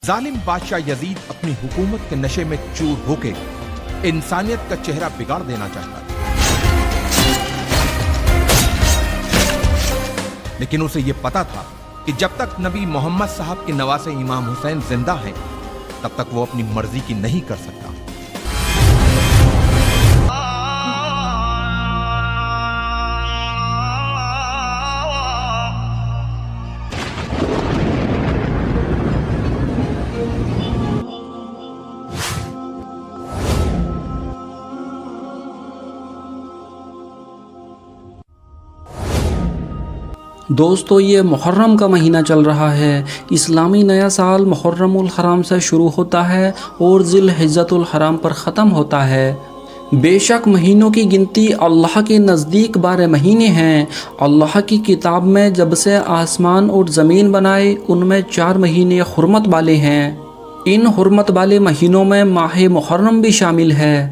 ظالم بادشاہ یزید اپنی حکومت کے نشے میں چور ہو کے انسانیت کا چہرہ بگاڑ دینا چاہتا تھا، لیکن اسے یہ پتا تھا کہ جب تک نبی محمد صاحب کے نواسے امام حسین زندہ ہیں تب تک وہ اپنی مرضی کی نہیں کر سکتا۔ دوستو، یہ محرم کا مہینہ چل رہا ہے۔ اسلامی نیا سال محرم الحرام سے شروع ہوتا ہے اور ذی الحجۃ الحرام پر ختم ہوتا ہے۔ بے شک مہینوں کی گنتی اللہ کے نزدیک 12 مہینے ہیں۔ اللہ کی کتاب میں جب سے آسمان اور زمین بنائے ان میں 4 مہینے حرمت والے ہیں۔ ان حرمت والے مہینوں میں ماہ محرم بھی شامل ہے۔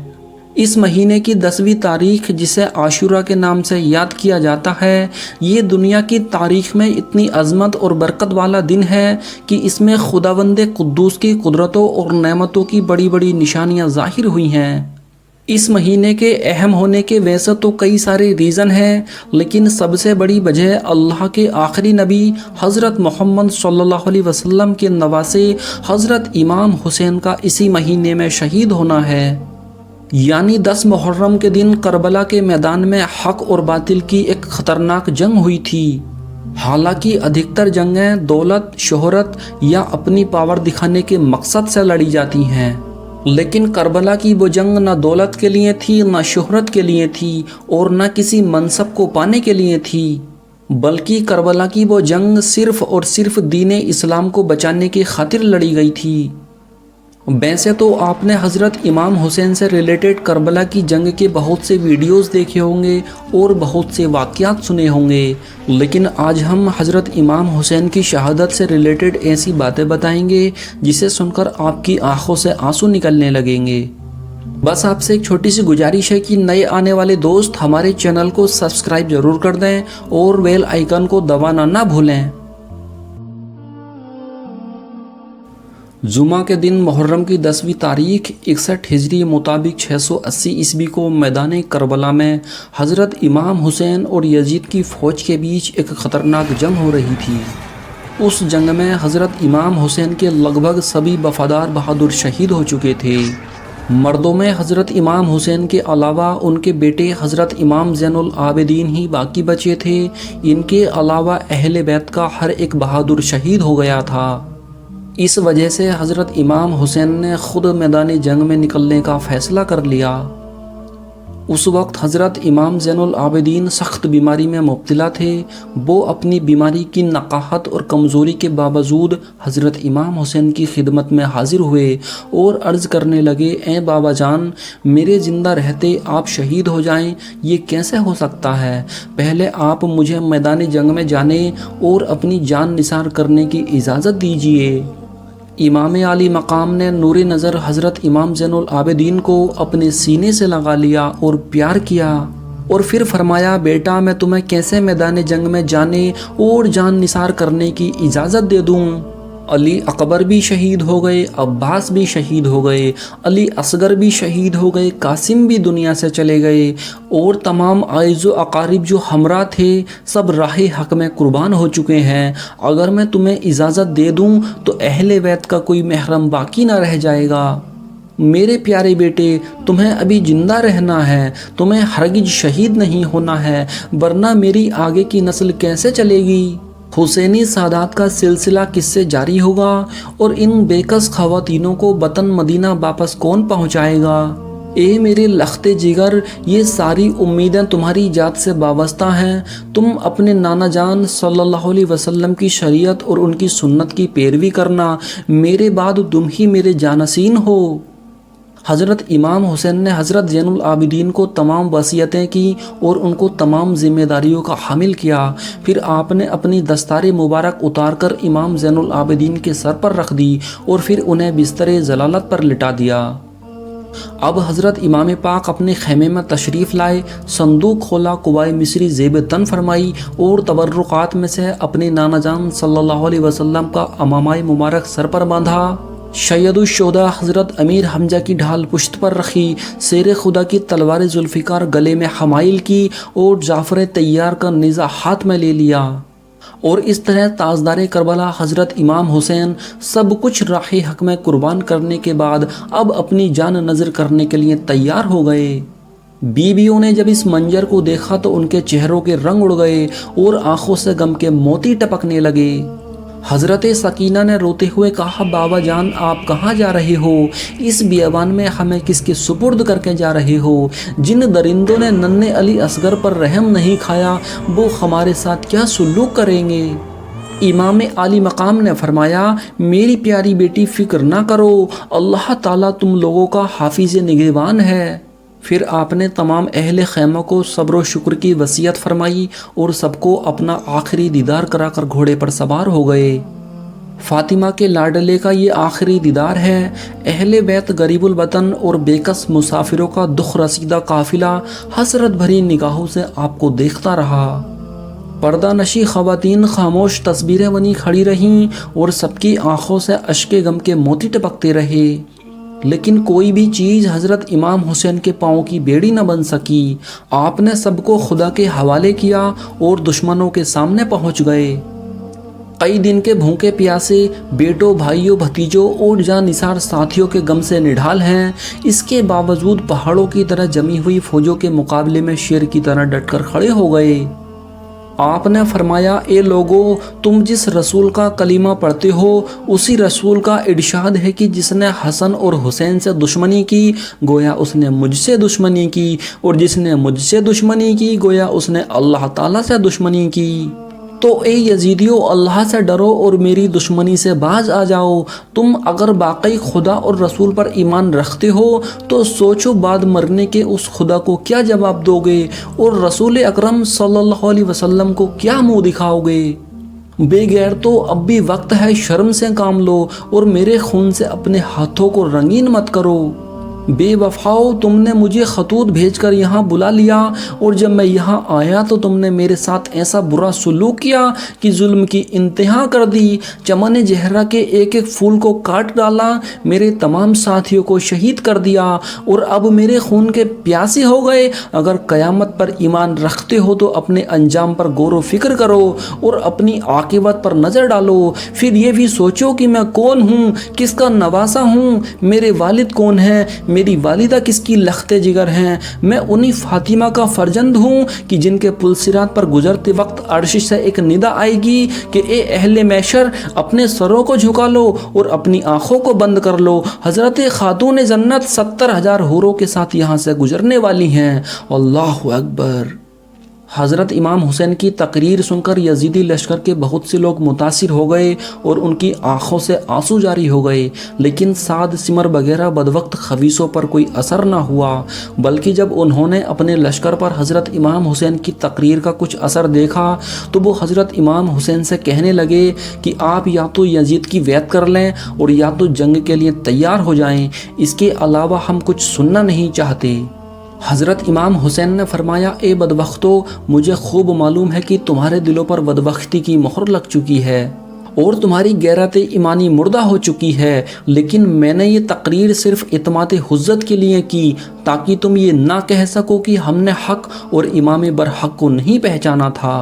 اس مہینے کی 10ویں تاریخ، جسے عاشورہ کے نام سے یاد کیا جاتا ہے، یہ دنیا کی تاریخ میں اتنی عظمت اور برکت والا دن ہے کہ اس میں خداوند قدوس کی قدرتوں اور نعمتوں کی بڑی بڑی نشانیاں ظاہر ہوئی ہیں۔ اس مہینے کے اہم ہونے کے ویسے تو کئی سارے ریزن ہیں، لیکن سب سے بڑی وجہ اللہ کے آخری نبی حضرت محمد صلی اللہ علیہ وسلم کے نواسے حضرت امام حسین کا اسی مہینے میں شہید ہونا ہے۔ یعنی 10 محرم کے دن کربلا کے میدان میں حق اور باطل کی ایک خطرناک جنگ ہوئی تھی۔ حالانکہ ادھکتر جنگیں دولت، شہرت یا اپنی پاور دکھانے کے مقصد سے لڑی جاتی ہیں، لیکن کربلا کی وہ جنگ نہ دولت کے لیے تھی، نہ شہرت کے لیے تھی، اور نہ کسی منصب کو پانے کے لیے تھی، بلکہ کربلا کی وہ جنگ صرف اور صرف دین اسلام کو بچانے کی خاطر لڑی گئی تھی۔ ویسے تو آپ نے حضرت امام حسین سے ریلیٹڈ کربلا کی جنگ کے بہت سے ویڈیوز دیکھے ہوں گے اور بہت سے واقعات سنے ہوں گے، لیکن آج ہم حضرت امام حسین کی شہادت سے ریلیٹڈ ایسی باتیں بتائیں گے جسے سن کر آپ کی آنکھوں سے آنسو نکلنے لگیں گے۔ بس آپ سے ایک چھوٹی سی گزارش ہے کہ نئے آنے والے دوست ہمارے چینل کو سبسکرائب ضرور کر دیں اور بیل آئیکن کو دبانا نہ بھولیں۔ جمعہ کے دن محرم کی 10ویں تاریخ 61 ہجری مطابق 680 عیسوی کو میدان کربلا میں حضرت امام حسین اور یزید کی فوج کے بیچ ایک خطرناک جنگ ہو رہی تھی۔ اس جنگ میں حضرت امام حسین کے لگ بھگ سبھی وفادار بہادر شہید ہو چکے تھے۔ مردوں میں حضرت امام حسین کے علاوہ ان کے بیٹے حضرت امام زین العابدین ہی باقی بچے تھے۔ ان کے علاوہ اہل بیت کا ہر ایک بہادر شہید ہو گیا تھا۔ اس وجہ سے حضرت امام حسین نے خود میدان جنگ میں نکلنے کا فیصلہ کر لیا۔ اس وقت حضرت امام زین العابدین سخت بیماری میں مبتلا تھے۔ وہ اپنی بیماری کی نقاہت اور کمزوری کے باوجود حضرت امام حسین کی خدمت میں حاضر ہوئے اور عرض کرنے لگے، اے بابا جان، میرے زندہ رہتے آپ شہید ہو جائیں، یہ کیسے ہو سکتا ہے؟ پہلے آپ مجھے میدان جنگ میں جانے اور اپنی جان نثار کرنے کی اجازت دیجیے۔ امام علی مقام نے نور نظر حضرت امام زین العابدین کو اپنے سینے سے لگا لیا اور پیار کیا، اور پھر فرمایا، بیٹا میں تمہیں کیسے میدان جنگ میں جانے اور جان نثار کرنے کی اجازت دے دوں؟ علی اکبر بھی شہید ہو گئے، عباس بھی شہید ہو گئے، علی اصغر بھی شہید ہو گئے، قاسم بھی دنیا سے چلے گئے، اور تمام اعز و اقارب جو ہمراہ تھے سب راہ حق میں قربان ہو چکے ہیں۔ اگر میں تمہیں اجازت دے دوں تو اہل بیت کا کوئی محرم باقی نہ رہ جائے گا۔ میرے پیارے بیٹے، تمہیں ابھی زندہ رہنا ہے، تمہیں ہرگز شہید نہیں ہونا ہے، ورنہ میری آگے کی نسل کیسے چلے گی؟ حسینی سادات کا سلسلہ کس سے جاری ہوگا، اور ان بے کس خواتینوں کو وطن مدینہ واپس کون پہنچائے گا؟ اے میرے لخت جگر، یہ ساری امیدیں تمہاری ذات سے وابستہ ہیں۔ تم اپنے نانا جان صلی اللہ علیہ وسلم کی شریعت اور ان کی سنت کی پیروی کرنا، میرے بعد تم ہی میرے جانشین ہو۔ حضرت امام حسین نے حضرت زین العابدین کو تمام وصیتیں کی اور ان کو تمام ذمہ داریوں کا حامل کیا۔ پھر آپ نے اپنی دستار مبارک اتار کر امام زین العابدین کے سر پر رکھ دی اور پھر انہیں بستر ضلالت پر لٹا دیا۔ اب حضرت امام پاک اپنے خیمے میں تشریف لائے، صندوق کھولا، قبائے مصری زیب تن فرمائی اور تبرکات میں سے اپنے نانا جان صلی اللہ علیہ وسلم کا امامہ مبارک سر پر باندھا، سید الشہداء حضرت امیر حمزہ کی ڈھال پشت پر رکھی، شیر خدا کی تلوار ذوالفقار گلے میں حمائل کی اور جعفر طیار کا نیزہ ہاتھ میں لے لیا، اور اس طرح تاجدار کربلا حضرت امام حسین سب کچھ راہ حق میں قربان کرنے کے بعد اب اپنی جان نذر کرنے کے لیے تیار ہو گئے۔ بیویوں نے جب اس منظر کو دیکھا تو ان کے چہروں کے رنگ اڑ گئے اور آنکھوں سے غم کے موتی ٹپکنے لگے۔ حضرت سکینہ نے روتے ہوئے کہا، بابا جان آپ کہاں جا رہے ہو؟ اس بیابان میں ہمیں کس کے سپرد کر کے جا رہے ہو؟ جن درندوں نے ننھے علی اصغر پر رحم نہیں کھایا وہ ہمارے ساتھ کیا سلوک کریں گے؟ امام عالی مقام نے فرمایا، میری پیاری بیٹی فکر نہ کرو، اللہ تعالیٰ تم لوگوں کا حافظ نگہبان ہے۔ پھر آپ نے تمام اہل خیمہ کو صبر و شکر کی وصیت فرمائی اور سب کو اپنا آخری دیدار کرا کر گھوڑے پر سوار ہو گئے۔ فاطمہ کے لاڈلے کا یہ آخری دیدار ہے۔ اہل بیت غریب الوطن اور بے کس مسافروں کا دکھ رسیدہ قافلہ حسرت بھری نگاہوں سے آپ کو دیکھتا رہا۔ پردہ نشی خواتین خاموش تصویریں بنی کھڑی رہیں اور سب کی آنکھوں سے اشک غم کے موتی ٹپکتے رہے، لیکن کوئی بھی چیز حضرت امام حسین کے پاؤں کی بیڑی نہ بن سکی۔ آپ نے سب کو خدا کے حوالے کیا اور دشمنوں کے سامنے پہنچ گئے۔ کئی دن کے بھوکے پیاسے بیٹوں، بھائیوں، بھتیجوں اور جاں نثار ساتھیوں کے غم سے نڈھال ہیں، اس کے باوجود پہاڑوں کی طرح جمی ہوئی فوجوں کے مقابلے میں شیر کی طرح ڈٹ کر کھڑے ہو گئے۔ آپ نے فرمایا، اے لوگو، تم جس رسول کا کلمہ پڑھتے ہو اسی رسول کا ارشاد ہے کہ جس نے حسن اور حسین سے دشمنی کی گویا اس نے مجھ سے دشمنی کی، اور جس نے مجھ سے دشمنی کی گویا اس نے اللہ تعالیٰ سے دشمنی کی۔ تو اے یزیدیو، اللہ سے ڈرو اور میری دشمنی سے باز آ جاؤ۔ تم اگر واقعی خدا اور رسول پر ایمان رکھتے ہو تو سوچو بعد مرنے کے اس خدا کو کیا جواب دو گے اور رسول اکرم صلی اللہ علیہ وسلم کو کیا منہ دکھاؤ گے؟ بے غیر تو اب بھی وقت ہے، شرم سے کام لو اور میرے خون سے اپنے ہاتھوں کو رنگین مت کرو۔ بے وفاؤ، تم نے مجھے خطوط بھیج کر یہاں بلا لیا اور جب میں یہاں آیا تو تم نے میرے ساتھ ایسا برا سلوک کیا کہ ظلم کی انتہا کر دی۔ چمن زہرا کے ایک ایک پھول کو کاٹ ڈالا، میرے تمام ساتھیوں کو شہید کر دیا اور اب میرے خون کے پیاسے ہو گئے۔ اگر قیامت پر ایمان رکھتے ہو تو اپنے انجام پر غور و فکر کرو اور اپنی عاقبت پر نظر ڈالو۔ پھر یہ بھی سوچو کہ میں کون ہوں، کس کا نواسا ہوں، میرے والد کون ہیں، میری والدہ کس کی لخت جگر ہیں۔ میں انہی فاطمہ کا فرزند ہوں کہ جن کے پل صراط پر گزرتے وقت عرش سے ایک ندا آئے گی کہ اے اہل محشر، اپنے سروں کو جھکا لو اور اپنی آنکھوں کو بند کر لو، حضرت خاتون جنت 70,000 حوروں کے ساتھ یہاں سے گزرنے والی ہیں۔ اللہ اکبر۔ حضرت امام حسین کی تقریر سن کر یزیدی لشکر کے بہت سے لوگ متاثر ہو گئے اور ان کی آنکھوں سے آنسو جاری ہو گئے، لیکن سعد سمر وغیرہ بدوقت خبیثوں پر کوئی اثر نہ ہوا، بلکہ جب انہوں نے اپنے لشکر پر حضرت امام حسین کی تقریر کا کچھ اثر دیکھا تو وہ حضرت امام حسین سے کہنے لگے کہ آپ یا تو یزید کی بیعت کر لیں اور یا تو جنگ کے لیے تیار ہو جائیں، اس کے علاوہ ہم کچھ سننا نہیں چاہتے۔ حضرت امام حسین نے فرمایا، اے بدبختو، مجھے خوب معلوم ہے کہ تمہارے دلوں پر بدبختی کی مہر لگ چکی ہے اور تمہاری غیرت ایمانی مردہ ہو چکی ہے، لیکن میں نے یہ تقریر صرف اعتماد حجت کے لیے کی تاکہ تم یہ نہ کہہ سکو کہ ہم نے حق اور امام برحق کو نہیں پہچانا تھا۔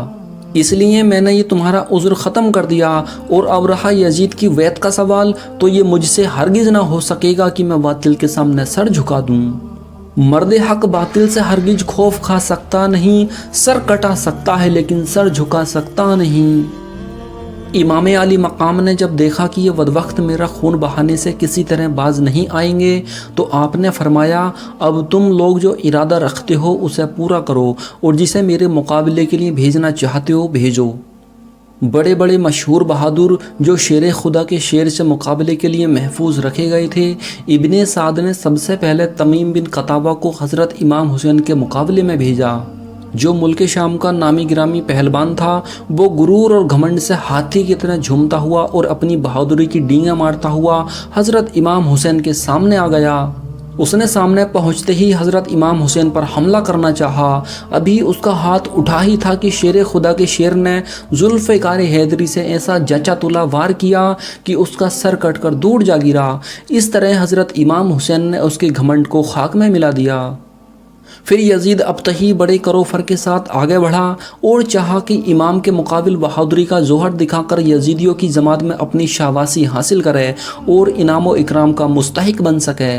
اس لیے میں نے یہ تمہارا عذر ختم کر دیا، اور اب رہا یزید کی بیعت کا سوال تو یہ مجھ سے ہرگز نہ ہو سکے گا کہ میں باطل کے سامنے سر جھکا دوں۔ مرد حق باطل سے ہرگز خوف کھا سکتا نہیں، سر کٹا سکتا ہے لیکن سر جھکا سکتا نہیں۔ امام علی مقام نے جب دیکھا کہ یہ بدبخت میرا خون بہانے سے کسی طرح باز نہیں آئیں گے تو آپ نے فرمایا، اب تم لوگ جو ارادہ رکھتے ہو اسے پورا کرو اور جسے میرے مقابلے کے لیے بھیجنا چاہتے ہو بھیجو۔ بڑے بڑے مشہور بہادر جو شیر خدا کے شیر سے مقابلے کے لیے محفوظ رکھے گئے تھے، ابن سعد نے سب سے پہلے تمیم بن قطابہ کو حضرت امام حسین کے مقابلے میں بھیجا۔ جو ملک شام کا نامی گرامی پہلوان تھا، وہ غرور اور گھمنڈ سے ہاتھی کی طرح جھومتا ہوا اور اپنی بہادری کی ڈینگیں مارتا ہوا حضرت امام حسین کے سامنے آ گیا۔ اس نے سامنے پہنچتے ہی حضرت امام حسین پر حملہ کرنا چاہا۔ ابھی اس کا ہاتھ اٹھا ہی تھا کہ شیر خدا کے شیر نے ذوالفقار حیدری سے ایسا جچا تلا وار کیا کہ اس کا سر کٹ کر دور جا گرا۔ اس طرح حضرت امام حسین نے اس کے گھمنڈ کو خاک میں ملا دیا۔ پھر یزید ابتہی بڑے کروفر کے ساتھ آگے بڑھا اور چاہا کہ امام کے مقابل بہادری کا جوہر دکھا کر یزیدیوں کی جماعت میں اپنی شاباشی حاصل کرے اور انعام و اکرام کا مستحق بن سکے۔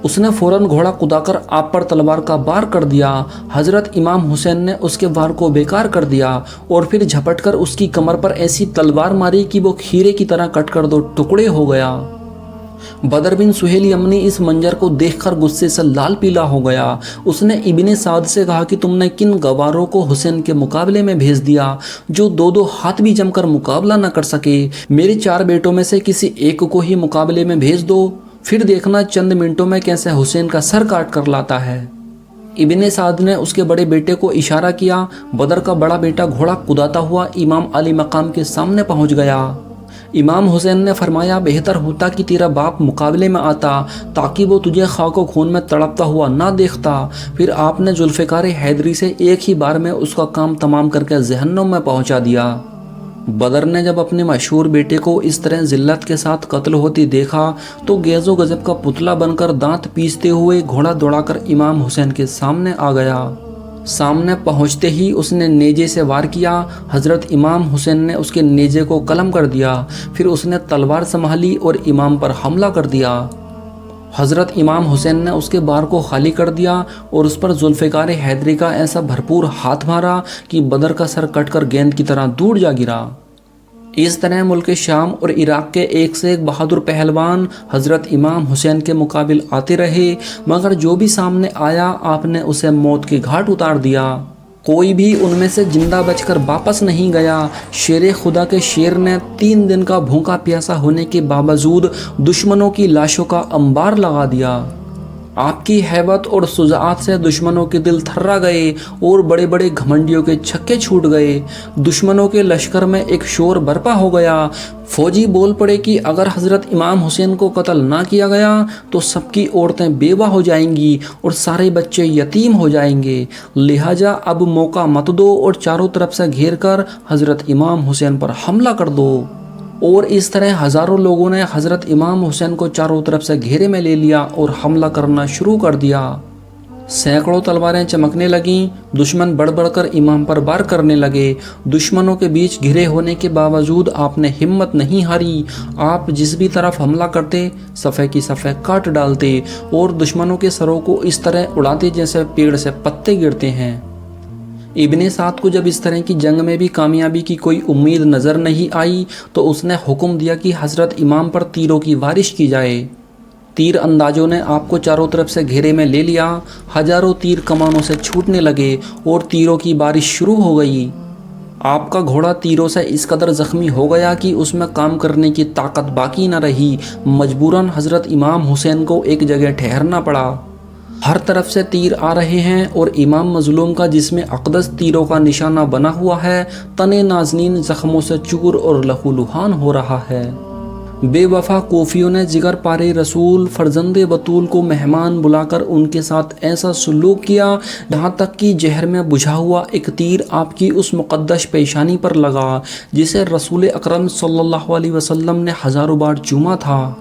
اس نے فوراً گھوڑا کدا کر آپ پر تلوار کا بار کر دیا۔ حضرت امام حسین نے اس کے وار کو بیکار کر دیا اور پھر جھپٹ کر اس کی کمر پر ایسی تلوار ماری کہ وہ کھیرے کی طرح کٹ کر دو ٹکڑے ہو گیا۔ بدر بن سہیل یمنی اس منظر کو دیکھ کر غصے سے لال پیلا ہو گیا۔ اس نے ابن سعد سے کہا کہ تم نے کن گواروں کو حسین کے مقابلے میں بھیج دیا جو دو ہاتھ بھی جم کر مقابلہ نہ کر سکے۔ میرے 4 بیٹوں میں سے کسی ایک کو ہی مقابلے میں بھیج دو، پھر دیکھنا چند منٹوں میں کیسے حسین کا سر کاٹ کر لاتا ہے۔ ابن سعد نے اس کے بڑے بیٹے کو اشارہ کیا۔ بدر کا بڑا بیٹا گھوڑا کداتا ہوا امام علی مقام کے سامنے پہنچ گیا۔ امام حسین نے فرمایا بہتر ہوتا کہ تیرا باپ مقابلے میں آتا تاکہ وہ تجھے خاک و خون میں تڑپتا ہوا نہ دیکھتا۔ پھر آپ نے ذوالفقار حیدری سے ایک ہی بار میں اس کا کام تمام کر کے جہنم میں پہنچا دیا۔ بدر نے جب اپنے مشہور بیٹے کو اس طرح ذلت کے ساتھ قتل ہوتی دیکھا تو گیز و غضب کا پتلا بن کر دانت پیستے ہوئے گھوڑا دوڑا کر امام حسین کے سامنے آ گیا۔ سامنے پہنچتے ہی اس نے نیزے سے وار کیا۔ حضرت امام حسین نے اس کے نیزے کو قلم کر دیا۔ پھر اس نے تلوار سنبھالی اور امام پر حملہ کر دیا۔ حضرت امام حسین نے اس کے بار کو خالی کر دیا اور اس پر ذوالفقار حیدری کا ایسا بھرپور ہاتھ مارا کہ بدر کا سر کٹ کر گیند کی طرح دور جا گرا۔ اس طرح ملک شام اور عراق کے ایک سے ایک بہادر پہلوان حضرت امام حسین کے مقابل آتے رہے، مگر جو بھی سامنے آیا آپ نے اسے موت کے گھاٹ اتار دیا۔ کوئی بھی ان میں سے زندہ بچ کر واپس نہیں گیا۔ شیر خدا کے شیر نے 3 دن کا بھوکا پیاسا ہونے کے باوجود دشمنوں کی لاشوں کا انبار لگا دیا۔ آپ کی ہیبت اور شجاعت سے دشمنوں کے دل تھرا گئے اور بڑے بڑے گھمنڈیوں کے چھکے چھوٹ گئے۔ دشمنوں کے لشکر میں ایک شور برپا ہو گیا۔ فوجی بول پڑے کہ اگر حضرت امام حسین کو قتل نہ کیا گیا تو سب کی عورتیں بیوہ ہو جائیں گی اور سارے بچے یتیم ہو جائیں گے، لہٰذا اب موقع مت دو اور چاروں طرف سے گھیر کر حضرت امام حسین پر حملہ کر دو۔ اور اس طرح ہزاروں لوگوں نے حضرت امام حسین کو چاروں طرف سے گھیرے میں لے لیا اور حملہ کرنا شروع کر دیا۔ سینکڑوں تلواریں چمکنے لگیں۔ دشمن بڑھ بڑھ کر امام پر وار کرنے لگے۔ دشمنوں کے بیچ گھرے ہونے کے باوجود آپ نے ہمت نہیں ہاری۔ آپ جس بھی طرف حملہ کرتے صفحے کی صفحے کاٹ ڈالتے اور دشمنوں کے سروں کو اس طرح اڑاتے جیسے پیڑ سے پتے گرتے ہیں۔ ابن سعد کو جب اس طرح کی جنگ میں بھی کامیابی کی کوئی امید نظر نہیں آئی تو اس نے حکم دیا کہ حضرت امام پر تیروں کی بارش کی جائے۔ تیر اندازوں نے آپ کو چاروں طرف سے گھیرے میں لے لیا۔ ہزاروں تیر کمانوں سے چھوٹنے لگے اور تیروں کی بارش شروع ہو گئی۔ آپ کا گھوڑا تیروں سے اس قدر زخمی ہو گیا کہ اس میں کام کرنے کی طاقت باقی نہ رہی۔ مجبوراً حضرت امام حسین کو ایک جگہ ٹھہرنا پڑا۔ ہر طرف سے تیر آ رہے ہیں اور امام مظلوم کا جسم اقدس تیروں کا نشانہ بنا ہوا ہے، تن نازنین زخموں سے چور اور لہو لہان ہو رہا ہے۔ بے وفا کوفیوں نے جگر پارے رسول فرزند بطول کو مہمان بلا کر ان کے ساتھ ایسا سلوک کیا جہاں تک کہ زہر میں بجھا ہوا ایک تیر آپ کی اس مقدس پیشانی پر لگا جسے رسول اکرم صلی اللہ علیہ وسلم نے ہزاروں بار چوما تھا۔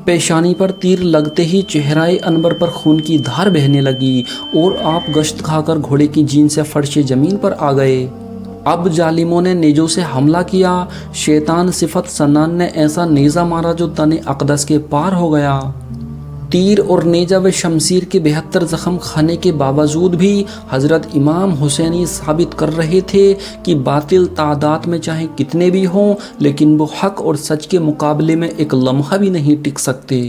پیشانی پر تیر لگتے ہی چہرہ انور پر خون کی دھار بہنے لگی اور آپ گشت کھا کر گھوڑے کی جین سے فرش زمین پر آ گئے۔ اب ظالموں نے نیزوں سے حملہ کیا۔ شیطان صفت سنان نے ایسا نیزہ مارا جو تن اقدس کے پار ہو گیا۔ تیر اور نیزہ و شمشیر کے 72 زخم کھانے کے باوجود بھی حضرت امام حسینی ثابت کر رہے تھے کہ باطل تعداد میں چاہے کتنے بھی ہوں لیکن وہ حق اور سچ کے مقابلے میں ایک لمحہ بھی نہیں ٹک سکتے۔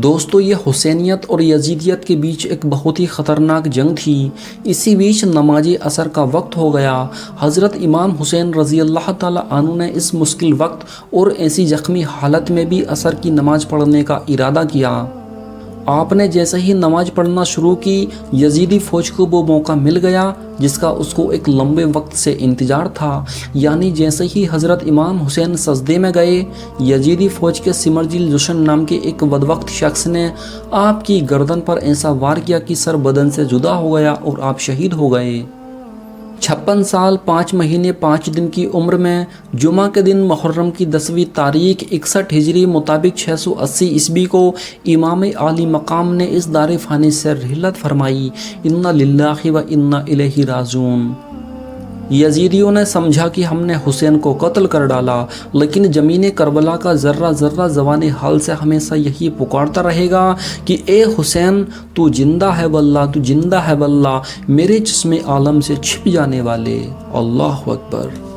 دوستو، یہ حسینیت اور یزیدیت کے بیچ ایک بہت ہی خطرناک جنگ تھی۔ اسی بیچ نماز عصر کا وقت ہو گیا۔ حضرت امام حسین رضی اللہ تعالیٰ عنہ نے اس مشکل وقت اور ایسی زخمی حالت میں بھی عصر کی نماز پڑھنے کا ارادہ کیا۔ آپ نے جیسے ہی نماز پڑھنا شروع کی، یزیدی فوج کو وہ موقع مل گیا جس کا اس کو ایک لمبے وقت سے انتظار تھا، یعنی جیسے ہی حضرت امام حسین سجدے میں گئے، یزیدی فوج کے سمرجل جوشن نام کے ایک بدبخت شخص نے آپ کی گردن پر ایسا وار کیا کہ سر بدن سے جدا ہو گیا اور آپ شہید ہو گئے۔ 56 سال 5 مہینے 5 دن کی عمر میں جمعہ کے دن محرم کی 10ویں تاریخ 61 ہجری مطابق 680 عیسوی کو امام عالی مقام نے اس دار فانی سے رحلت فرمائی۔ انا للہ و انا الیہ راجعون۔ یزیدیوں نے سمجھا کہ ہم نے حسین کو قتل کر ڈالا، لیکن زمین کربلا کا ذرہ ذرہ زبان حال سے ہمیشہ یہی پکارتا رہے گا کہ اے حسین، تو زندہ ہے واللہ، تو زندہ ہے واللہ، میرے چشم عالم سے چھپ جانے والے۔ اللہ اکبر۔